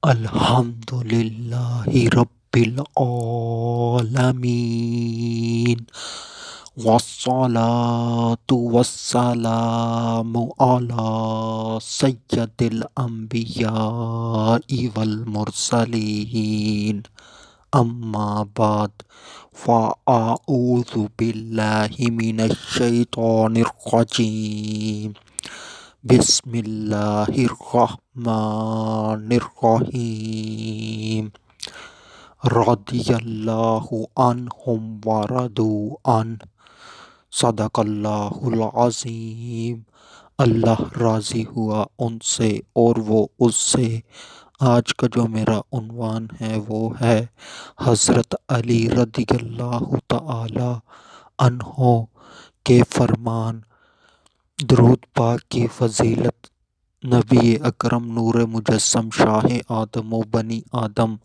الحمد للہ رب العالمین والصلاة والسلام علی سید الانبیاء والمرسلین اما بعد فاعوذ باللہ من الشیطان الرجیم بسم اللہ الرحمن الرحیم رضی اللہ عنہم ورضوا عنہ صدق اللہ العظیم۔ اللہ راضی ہوا ان سے اور وہ اس سے۔ آج کا جو میرا عنوان ہے وہ ہے حضرت علی رضی اللہ تعالی عنہ کے فرمان۔ درود پاک کی فضیلت نبی اکرم نور مجسم شاہ آدم و بنی آدم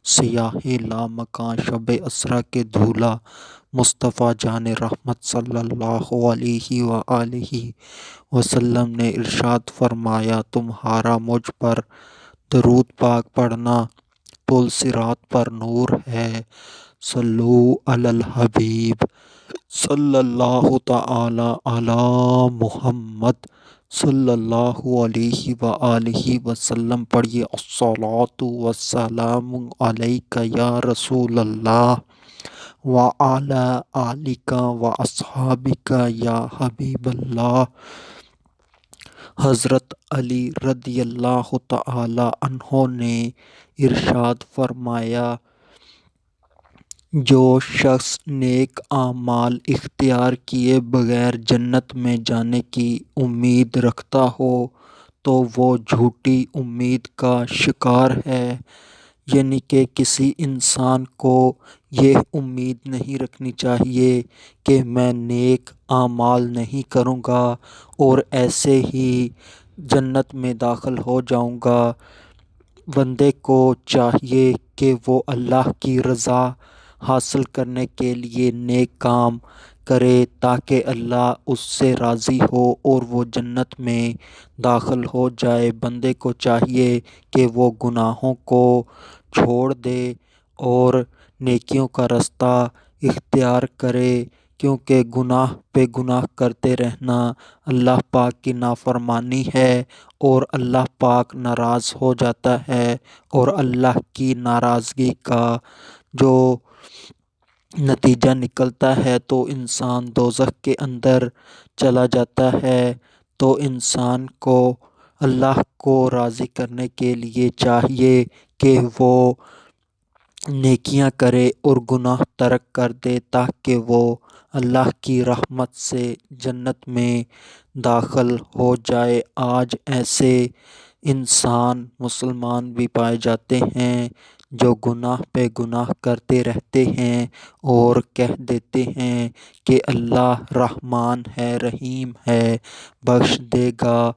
سیاہ لامکاں شب اسرا کے دھولا مصطفیٰ جان رحمت صلی اللہ علیہ وآلہ وسلم نے ارشاد فرمایا، تمہارا مجھ پر درود پاک پڑھنا پل صراط پر نور ہے۔ صلو علی الحبیب صلی اللہ تعالی علی محمد صلی اللہ علیہ وآلہ وسلم پڑھیے۔ الصلاۃ والسلام علیک یا رسول اللہ وعلی آلک واصحابک یا حبیب اللہ۔ حضرت علی رضی اللہ تعالی عنہ نے ارشاد فرمایا، جو شخص نیک اعمال اختیار کیے بغیر جنت میں جانے کی امید رکھتا ہو تو وہ جھوٹی امید کا شکار ہے۔ یعنی کہ کسی انسان کو یہ امید نہیں رکھنی چاہیے کہ میں نیک اعمال نہیں کروں گا اور ایسے ہی جنت میں داخل ہو جاؤں گا۔ بندے کو چاہیے کہ وہ اللہ کی رضا حاصل کرنے کے لیے نیک کام کرے تاکہ اللہ اس سے راضی ہو اور وہ جنت میں داخل ہو جائے۔ بندے کو چاہیے کہ وہ گناہوں کو چھوڑ دے اور نیکیوں کا رستہ اختیار کرے، کیونکہ گناہ پہ گناہ کرتے رہنا اللہ پاک کی نافرمانی ہے اور اللہ پاک ناراض ہو جاتا ہے، اور اللہ کی ناراضگی کا جو نتیجہ نکلتا ہے تو انسان دوزخ کے اندر چلا جاتا ہے۔ تو انسان کو اللہ کو راضی کرنے کے لیے چاہیے کہ وہ نیکیاں کرے اور گناہ ترک کر دے تاکہ وہ اللہ کی رحمت سے جنت میں داخل ہو جائے۔ آج ایسے انسان مسلمان بھی پائے جاتے ہیں جو گناہ پہ گناہ کرتے رہتے ہیں اور کہہ دیتے ہیں کہ اللہ رحمان ہے، رحیم ہے، بخش دے گا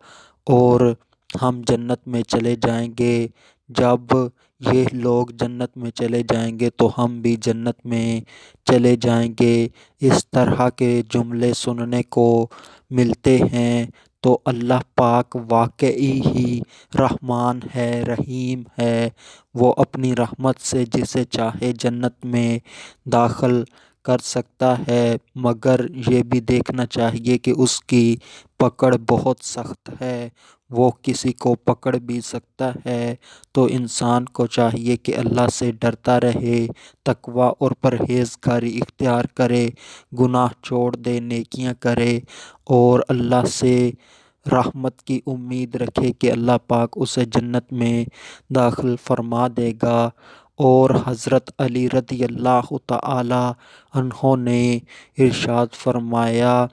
اور ہم جنت میں چلے جائیں گے۔ جب یہ لوگ جنت میں چلے جائیں گے تو ہم بھی جنت میں چلے جائیں گے۔ اس طرح کے جملے سننے کو ملتے ہیں۔ تو اللہ پاک واقعی ہی رحمان ہے، رحیم ہے۔ وہ اپنی رحمت سے جسے چاہے جنت میں داخل کر سکتا ہے، مگر یہ بھی دیکھنا چاہیے کہ اس کی پکڑ بہت سخت ہے، وہ کسی کو پکڑ بھی سکتا ہے۔ تو انسان کو چاہیے کہ اللہ سے ڈرتا رہے، تقوی اور پرہیزگاری اختیار کرے، گناہ چھوڑ دے، نیکیاں کرے اور اللہ سے رحمت کی امید رکھے کہ اللہ پاک اسے جنت میں داخل فرما دے گا۔ اور حضرت علی رضی اللہ تعالی عنہ نے ارشاد فرمایا،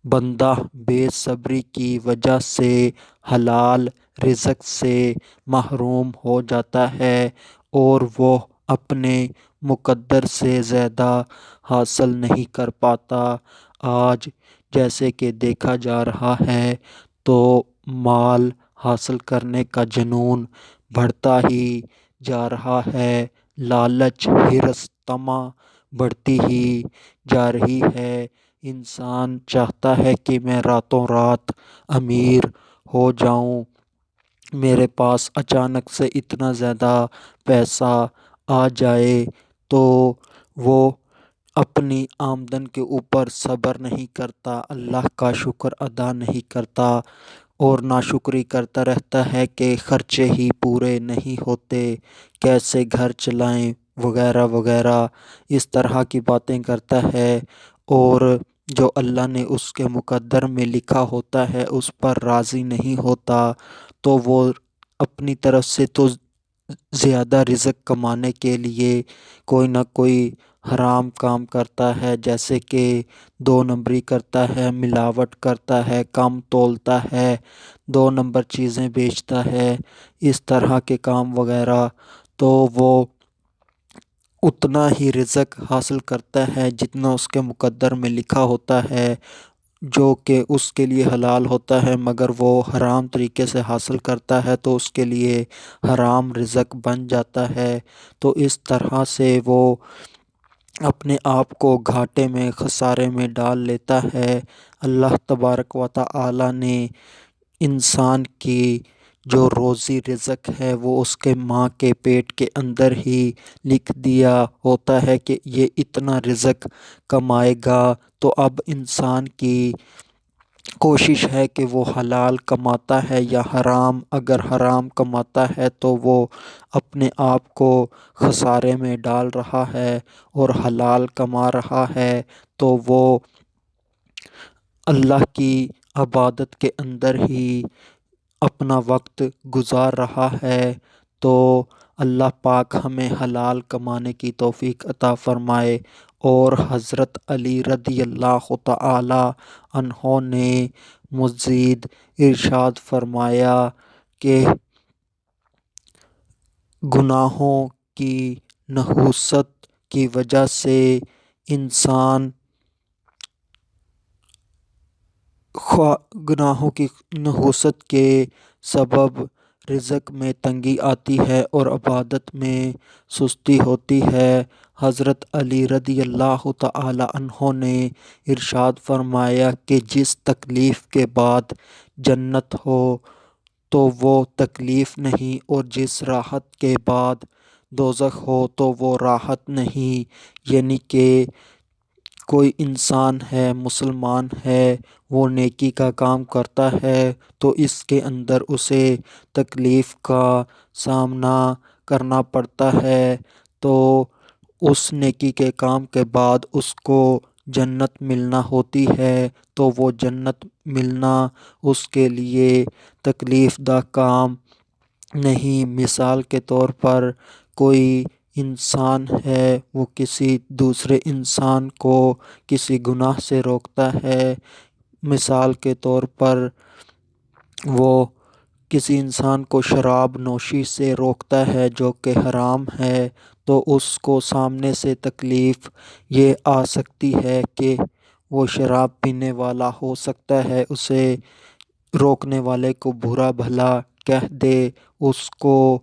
بندہ بے صبری کی وجہ سے حلال رزق سے محروم ہو جاتا ہے اور وہ اپنے مقدر سے زیادہ حاصل نہیں کر پاتا۔ آج جیسے کہ دیکھا جا رہا ہے تو مال حاصل کرنے کا جنون بڑھتا ہی جا رہا ہے، لالچ، حرص، طمع بڑھتی ہی جا رہی ہے۔ انسان چاہتا ہے کہ میں راتوں رات امیر ہو جاؤں میرے پاس اچانک سے اتنا زیادہ پیسہ آ جائے تو وہ اپنی آمدن کے اوپر صبر نہیں کرتا، اللہ کا شکر ادا نہیں کرتا اور ناشکری کرتا رہتا ہے کہ خرچے ہی پورے نہیں ہوتے، کیسے گھر چلائیں وغیرہ وغیرہ، اس طرح کی باتیں کرتا ہے اور جو اللہ نے اس کے مقدر میں لکھا ہوتا ہے اس پر راضی نہیں ہوتا، تو وہ اپنی طرف سے تو زیادہ رزق کمانے کے لیے کوئی نہ کوئی حرام کام کرتا ہے، جیسے کہ 2 نمبری کرتا ہے، ملاوٹ کرتا ہے، کم تولتا ہے، 2 نمبر چیزیں بیچتا ہے، اس طرح کے کام وغیرہ، تو وہ اتنا ہی رزق حاصل کرتا ہے جتنا اس کے مقدر میں لکھا ہوتا ہے، جو کہ اس کے لیے حلال ہوتا ہے، مگر وہ حرام طریقے سے حاصل کرتا ہے تو اس کے لیے حرام رزق بن جاتا ہے۔ تو اس طرح سے وہ اپنے آپ کو گھاٹے میں، خسارے میں ڈال لیتا ہے۔ اللہ تبارک و تعالی نے انسان کی جو روزی رزق ہے وہ اس کے ماں کے پیٹ کے اندر ہی لکھ دیا ہوتا ہے کہ یہ اتنا رزق کمائے گا، تو اب انسان کی کوشش ہے کہ وہ حلال کماتا ہے یا حرام، اگر حرام کماتا ہے تو وہ اپنے آپ کو خسارے میں ڈال رہا ہے، اور حلال کما رہا ہے تو وہ اللہ کی عبادت کے اندر ہی اپنا وقت گزار رہا ہے۔ تو اللہ پاک ہمیں حلال کمانے کی توفیق عطا فرمائے۔ اور حضرت علی رضی اللہ تعالی عنہ نے مزید ارشاد فرمایا کہ گناہوں کی نحوست کی وجہ سے انسان گناہوں کی نحوست کے سبب رزق میں تنگی آتی ہے اور عبادت میں سستی ہوتی ہے۔ حضرت علی رضی اللہ تعالی عنہ نے ارشاد فرمایا کہ جس تکلیف کے بعد جنت ہو تو وہ تکلیف نہیں، اور جس راحت کے بعد دوزخ ہو تو وہ راحت نہیں، یعنی کہ کوئی انسان ہے، مسلمان ہے، وہ نیکی کا کام کرتا ہے تو اس کے اندر اسے تکلیف کا سامنا کرنا پڑتا ہے، تو اس نیکی کے کام کے بعد اس کو جنت ملنا ہوتی ہے، تو وہ جنت ملنا اس کے لیے تکلیف دہ کام نہیں۔ مثال کے طور پر کوئی انسان ہے، وہ کسی دوسرے انسان کو کسی گناہ سے روکتا ہے، مثال کے طور پر وہ کسی انسان کو شراب نوشی سے روکتا ہے جو کہ حرام ہے، تو اس کو سامنے سے تکلیف یہ آ سکتی ہے کہ وہ شراب پینے والا ہو سکتا ہے، اسے روکنے والے کو برا بھلا کہہ دے، اس کو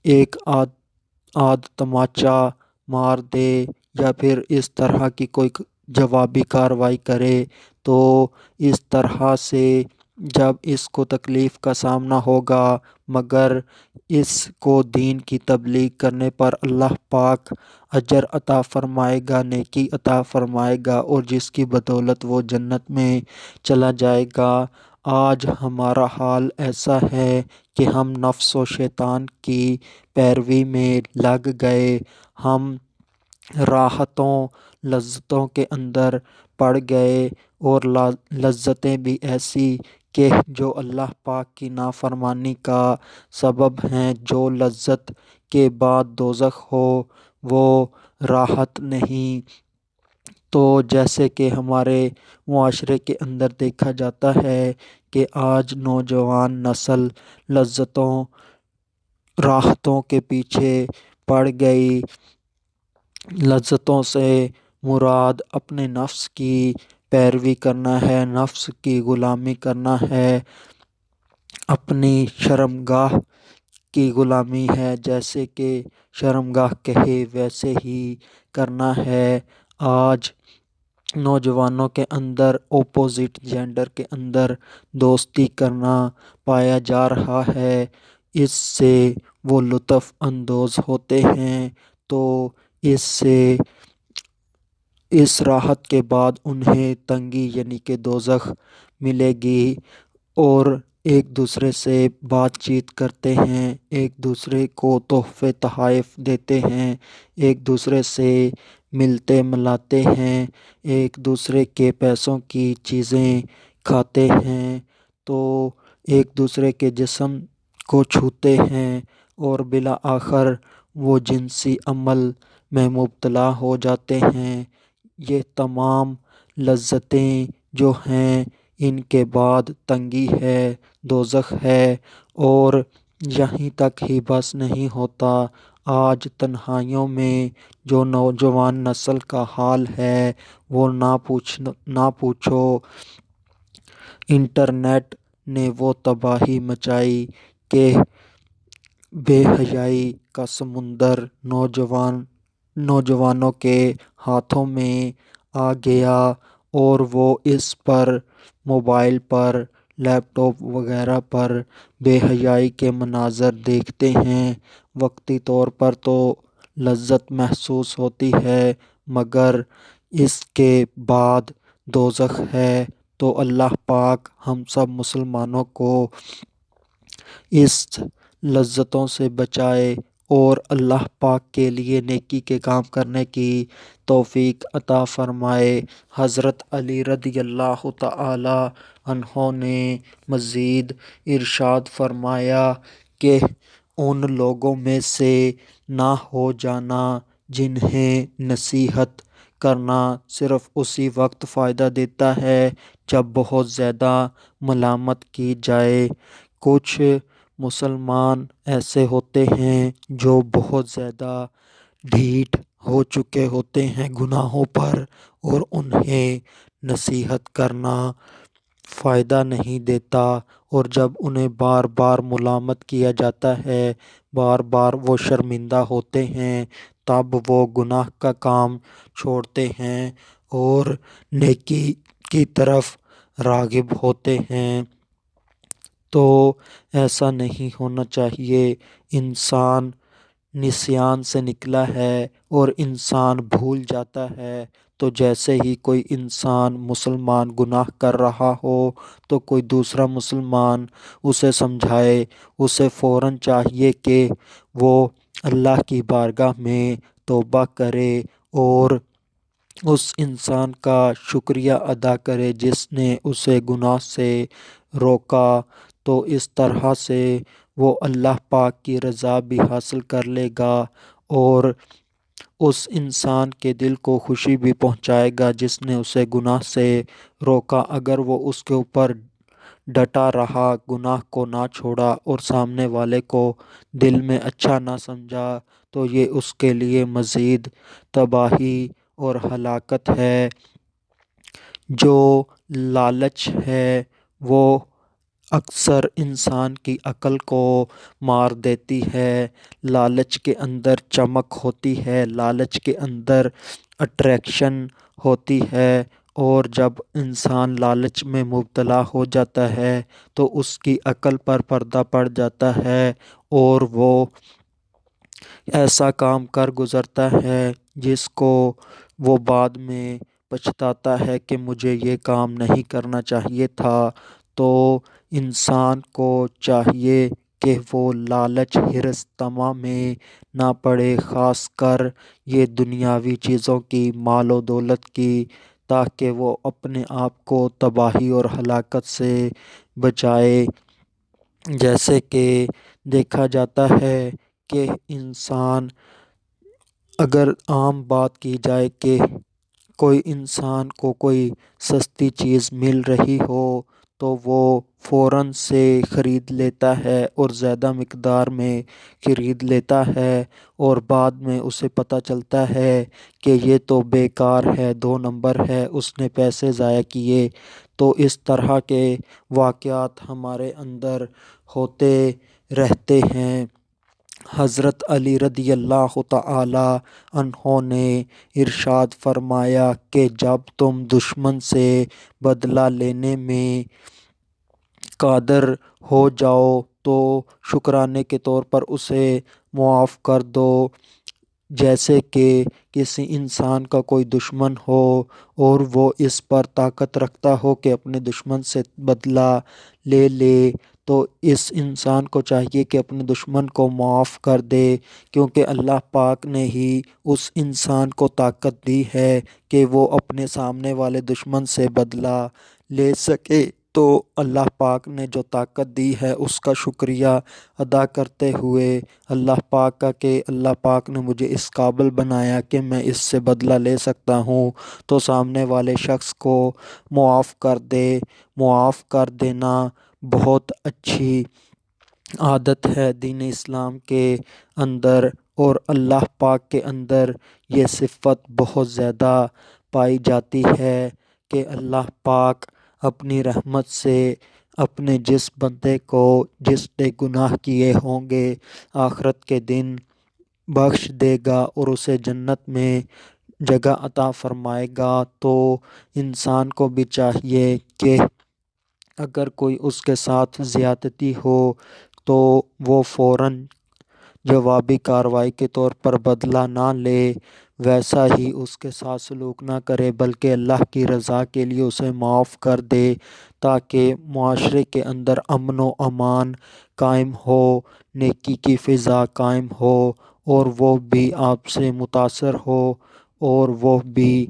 ایک آدھ تماچا مار دے، یا پھر اس طرح کی کوئی جوابی کارروائی کرے، تو اس طرح سے جب اس کو تکلیف کا سامنا ہوگا، مگر اس کو دین کی تبلیغ کرنے پر اللہ پاک اجر عطا فرمائے گا، نیکی عطا فرمائے گا، اور جس کی بدولت وہ جنت میں چلا جائے گا۔ آج ہمارا حال ایسا ہے کہ ہم نفس و شیطان کی پیروی میں لگ گئے، ہم راحتوں لذتوں کے اندر پڑ گئے، اور لذتیں بھی ایسی کہ جو اللہ پاک کی نافرمانی کا سبب ہیں، جو لذت کے بعد دوزخ ہو وہ راحت نہیں۔ تو جیسے کہ ہمارے معاشرے کے اندر دیکھا جاتا ہے کہ آج نوجوان نسل لذتوں راحتوں کے پیچھے پڑ گئی، لذتوں سے مراد اپنے نفس کی پیروی کرنا ہے، نفس کی غلامی کرنا ہے، اپنی شرمگاہ کی غلامی ہے، جیسے کہ شرمگاہ کہے ویسے ہی کرنا ہے۔ آج نوجوانوں کے اندر اپوزٹ جینڈر کے اندر دوستی کرنا پایا جا رہا ہے۔ اس سے وہ لطف اندوز ہوتے ہیں، تو اس سے اس راحت کے بعد انہیں تنگی یعنی کہ دوزخ ملے گی، اور ایک دوسرے سے بات چیت کرتے ہیں، ایک دوسرے کو تحفے تحائف دیتے ہیں، ایک دوسرے سے ملتے ملاتے ہیں، ایک دوسرے کے پیسوں کی چیزیں کھاتے ہیں، تو ایک دوسرے کے جسم کو چھوتے ہیں، اور بالآخر وہ جنسی عمل میں مبتلا ہو جاتے ہیں۔ یہ تمام لذتیں جو ہیں، ان کے بعد تنگی ہے، دوزخ ہے، اور یہیں تک ہی بس نہیں ہوتا۔ آج تنہائیوں میں جو نوجوان نسل کا حال ہے وہ نہ پوچھو۔ انٹرنیٹ نے وہ تباہی مچائی کہ بے حیائی کا سمندر نوجوانوں کے ہاتھوں میں آ گیا، اور وہ اس پر موبائل پر، لیپ ٹاپ وغیرہ پر بے حیائی کے مناظر دیکھتے ہیں۔ وقتی طور پر تو لذت محسوس ہوتی ہے، مگر اس کے بعد دوزخ ہے۔ تو اللہ پاک ہم سب مسلمانوں کو اس لذتوں سے بچائے، اور اللہ پاک کے لیے نیکی کے کام کرنے کی توفیق عطا فرمائے۔ حضرت علی رضی اللہ تعالی عنہ نے مزید ارشاد فرمایا کہ ان لوگوں میں سے نہ ہو جانا جنہیں نصیحت کرنا صرف اسی وقت فائدہ دیتا ہے جب بہت زیادہ ملامت کی جائے۔ کچھ مسلمان ایسے ہوتے ہیں جو بہت زیادہ ڈھیٹ ہو چکے ہوتے ہیں گناہوں پر، اور انہیں نصیحت کرنا فائدہ نہیں دیتا، اور جب انہیں بار بار ملامت کیا جاتا ہے، بار بار وہ شرمندہ ہوتے ہیں، تب وہ گناہ کا کام چھوڑتے ہیں اور نیکی کی طرف راغب ہوتے ہیں۔ تو ایسا نہیں ہونا چاہیے۔ انسان نسیان سے نکلا ہے اور انسان بھول جاتا ہے، تو جیسے ہی کوئی انسان مسلمان گناہ کر رہا ہو تو کوئی دوسرا مسلمان اسے سمجھائے، اسے فوراً چاہیے کہ وہ اللہ کی بارگاہ میں توبہ کرے اور اس انسان کا شکریہ ادا کرے جس نے اسے گناہ سے روکا، تو اس طرح سے وہ اللہ پاک کی رضا بھی حاصل کر لے گا، اور اس انسان کے دل کو خوشی بھی پہنچائے گا جس نے اسے گناہ سے روکا۔ اگر وہ اس کے اوپر ڈٹا رہا، گناہ کو نہ چھوڑا، اور سامنے والے کو دل میں اچھا نہ سمجھا، تو یہ اس کے لیے مزید تباہی اور ہلاکت ہے۔ جو لالچ ہے وہ اکثر انسان کی عقل کو مار دیتی ہے۔ لالچ کے اندر چمک ہوتی ہے، لالچ کے اندر اٹریکشن ہوتی ہے، اور جب انسان لالچ میں مبتلا ہو جاتا ہے تو اس کی عقل پر پردہ پڑ جاتا ہے، اور وہ ایسا کام کر گزرتا ہے جس کو وہ بعد میں پچھتاتا ہے کہ مجھے یہ کام نہیں کرنا چاہیے تھا۔ تو انسان کو چاہیے کہ وہ لالچ حرص طمع میں نہ پڑے، خاص کر یہ دنیاوی چیزوں کی، مال و دولت کی، تاکہ وہ اپنے آپ کو تباہی اور ہلاکت سے بچائے۔ جیسے کہ دیکھا جاتا ہے کہ انسان، اگر عام بات کی جائے کہ کوئی انسان کو کوئی سستی چیز مل رہی ہو تو وہ فوراً سے خرید لیتا ہے اور زیادہ مقدار میں خرید لیتا ہے، اور بعد میں اسے پتہ چلتا ہے کہ یہ تو بیکار ہے، 2 نمبر ہے، اس نے پیسے ضائع کیے۔ تو اس طرح کے واقعات ہمارے اندر ہوتے رہتے ہیں۔ حضرت علی رضی اللہ تعالی عنہ نے ارشاد فرمایا کہ جب تم دشمن سے بدلہ لینے میں قادر ہو جاؤ تو شکرانے کے طور پر اسے معاف کر دو۔ جیسے کہ کسی انسان کا کوئی دشمن ہو اور وہ اس پر طاقت رکھتا ہو کہ اپنے دشمن سے بدلہ لے لے، تو اس انسان کو چاہیے کہ اپنے دشمن کو معاف کر دے، کیونکہ اللہ پاک نے ہی اس انسان کو طاقت دی ہے کہ وہ اپنے سامنے والے دشمن سے بدلہ لے سکے۔ تو اللہ پاک نے جو طاقت دی ہے اس کا شکریہ ادا کرتے ہوئے اللہ پاک کا کہ اللہ پاک نے مجھے اس قابل بنایا کہ میں اس سے بدلہ لے سکتا ہوں، تو سامنے والے شخص کو معاف کر دے۔ معاف کر دینا بہت اچھی عادت ہے دین اسلام کے اندر، اور اللہ پاک کے اندر یہ صفت بہت زیادہ پائی جاتی ہے کہ اللہ پاک اپنی رحمت سے اپنے جس بندے کو جس نے گناہ کیے ہوں گے آخرت کے دن بخش دے گا اور اسے جنت میں جگہ عطا فرمائے گا۔ تو انسان کو بھی چاہیے کہ اگر کوئی اس کے ساتھ زیادتی ہو تو وہ فوراً جوابی کارروائی کے طور پر بدلہ نہ لے، ویسا ہی اس کے ساتھ سلوک نہ کرے، بلکہ اللہ کی رضا کے لیے اسے معاف کر دے، تاکہ معاشرے کے اندر امن و امان قائم ہو، نیکی کی فضا قائم ہو، اور وہ بھی آپ سے متاثر ہو اور وہ بھی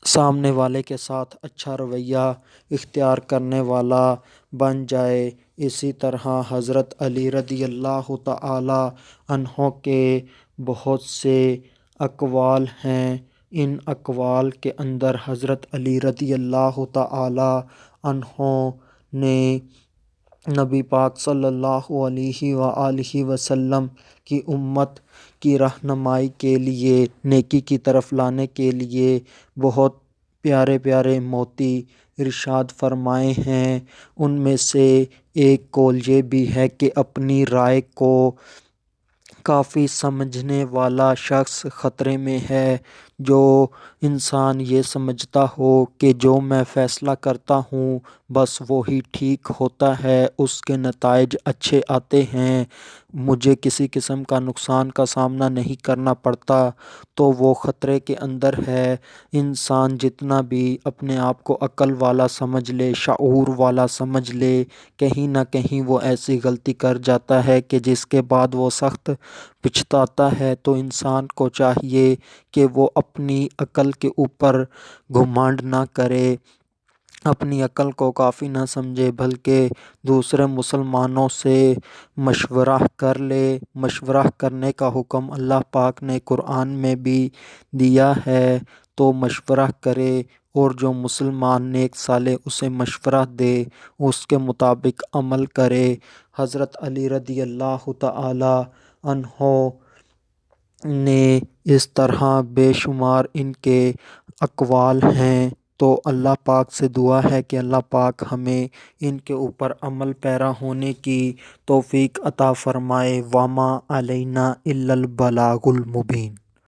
سامنے والے کے ساتھ اچھا رویہ اختیار کرنے والا بن جائے۔ اسی طرح حضرت علی رضی اللہ تعالی عنہ کے بہت سے اقوال ہیں۔ ان اقوال کے اندر حضرت علی رضی اللہ تعالی عنہ نے نبی پاک صلی اللہ علیہ وآلہ وسلم کی امت کی رہنمائی کے لیے، نیکی کی طرف لانے کے لیے بہت پیارے پیارے موتی ارشاد فرمائے ہیں۔ ان میں سے ایک قول یہ بھی ہے کہ اپنی رائے کو کافی سمجھنے والا شخص خطرے میں ہے۔ جو انسان یہ سمجھتا ہو کہ جو میں فیصلہ کرتا ہوں بس وہی ٹھیک ہوتا ہے، اس کے نتائج اچھے آتے ہیں، مجھے کسی قسم کا نقصان کا سامنا نہیں کرنا پڑتا، تو وہ خطرے کے اندر ہے۔ انسان جتنا بھی اپنے آپ کو عقل والا سمجھ لے، شعور والا سمجھ لے، کہیں نہ کہیں وہ ایسی غلطی کر جاتا ہے کہ جس کے بعد وہ سخت پچھتاتا ہے۔ تو انسان کو چاہیے کہ وہ اپنی عقل کے اوپر گھمنڈ نہ کرے، اپنی عقل کو کافی نہ سمجھے، بلکہ دوسرے مسلمانوں سے مشورہ کر لے۔ مشورہ کرنے کا حکم اللہ پاک نے قرآن میں بھی دیا ہے، تو مشورہ کرے، اور جو مسلمان نیک صالح اسے مشورہ دے اس کے مطابق عمل کرے۔ حضرت علی رضی اللہ تعالی عنہ نے اس طرح بے شمار ان کے اقوال ہیں، تو اللہ پاک سے دعا ہے کہ اللہ پاک ہمیں ان کے اوپر عمل پیرا ہونے کی توفیق عطا فرمائے۔ وما علینا الا البلاغ المبین۔